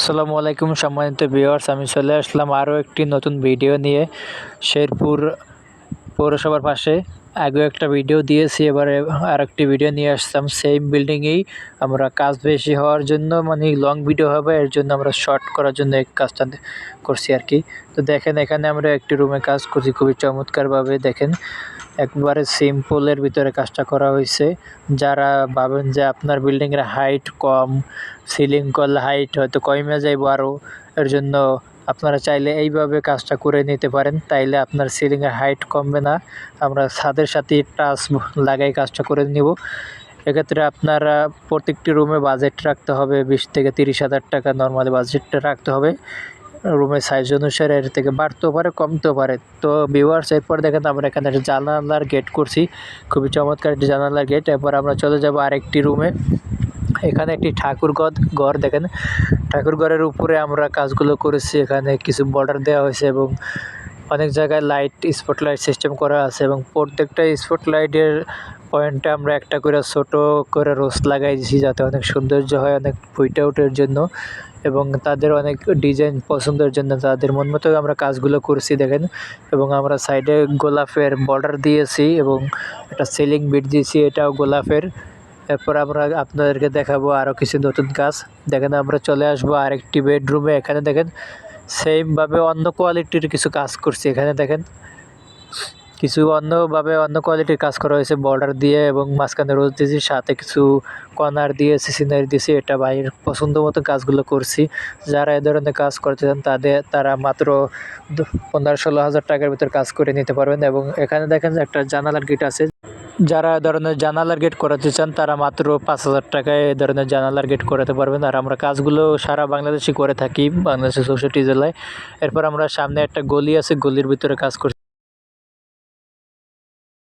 আসসালামু আলাইকুম সম্মানিত ভিউয়ার্স, আমি চলে আসলাম আরও একটি নতুন ভিডিও নিয়ে। শেরপুর পৌরসভার পাশে আগেও একটা ভিডিও দিয়েছি, এবারে আরেকটি ভিডিও নিয়ে আসলাম। সেম বিল্ডিংয়েই আমরা কাজ বেশি হওয়ার জন্য মানে লং ভিডিও হবে, এর জন্য আমরা শর্ট করার জন্য এই কাজটা করছি আর কি। তো দেখেন, এখানে আমরা একটি রুমে কাজ করছি খুবই চমৎকারভাবে। দেখেন, একবারে সিম্পলের ভিতরে কাজটা করা হয়েছে। যারা ভাবেন যে আপনার বিল্ডিংয়ের হাইট কম, সিলিং করলে হাইট হয়তো কমে যাইব আরও, এর জন্য আপনারা চাইলে এইভাবে কাজটা করে নিতে পারেন। তাইলে আপনার সিলিংয়ের হাইট কমবে না, আমরা ছাদের সাথে টাচ লাগাই কাজটা করে নিব। এক্ষেত্রে আপনারা প্রত্যেকটি রুমে বাজেট রাখতে হবে 20 থেকে 30,000 টাকা, নর্মালি বাজেটটা রাখতে হবে। রুমের সাইজ অনুসারে এর থেকে বাড়তেও পারে, কমতেও পারে। তো ভিউয়ার্স, এরপর দেখেন আমরা এখানে একটা জানালার গেট করছি, খুবই চমৎকার একটি জানালার গেট। এরপর আমরা চলে যাব আরেকটি রুমে। এখানে একটি ঠাকুর ঘর দেখেন, ঠাকুর ঘরের উপরে আমরা কাজগুলো করেছি। এখানে কিছু বর্ডার দেওয়া হয়েছে এবং অনেক জায়গায় লাইট, স্পটলাইট সিস্টেম করা আছে এবং প্রত্যেকটা স্পটলাইটের পয়েন্টে আমরা একটা করে ছোট করে রোজ লাগাই দিয়েছি, যাতে অনেক সৌন্দর্য হয়, অনেক ফুটে ওঠার জন্য এবং তাদের অনেক ডিজাইন পছন্দের জন্য তাদের মন মতো আমরা কাজগুলো করছি দেখেন। এবং আমরা সাইডে গোলাপের বর্ডার দিয়েছি এবং একটা সিলিং বিট দিয়েছি, এটাও গোলাপের। এরপর আমরা আপনাদেরকে দেখাবো আরও কিছু নতুন কাজ। দেখেন, আমরা চলে আসবো আরেকটি বেডরুমে। এখানে দেখেন সেমভাবে অন্য কোয়ালিটির কিছু কাজ করছি। এখানে দেখেন কিছু অন্য কোয়ালিটির কাজ করা হয়েছে বর্ডার দিয়ে এবং মাঝখানে রোজ দিয়েছি, সাথে কিছু কর্নার দিয়েছি, সিনারি দিয়েছি। এটা বাইরের পছন্দ মতো কাজগুলো করছি। যারা এ ধরনের কাজ করতে চান তারা মাত্র 15-16 হাজার টাকার ভিতর কাজ করে নিতে পারবেন। এবং এখানে দেখেন একটা জানালার গেট আছে। যারা এ ধরনের জানালার গেট করাতে চান তারা মাত্র 5,000 টাকায় এ ধরনের জানালার গেট করাতে পারবেন। আর আমরা কাজগুলো সারা বাংলাদেশে করে থাকি, বাংলাদেশের 64 জেলায়। এরপর আমরা সামনে একটা গলি আছে, গলির ভিতরে কাজ করছি।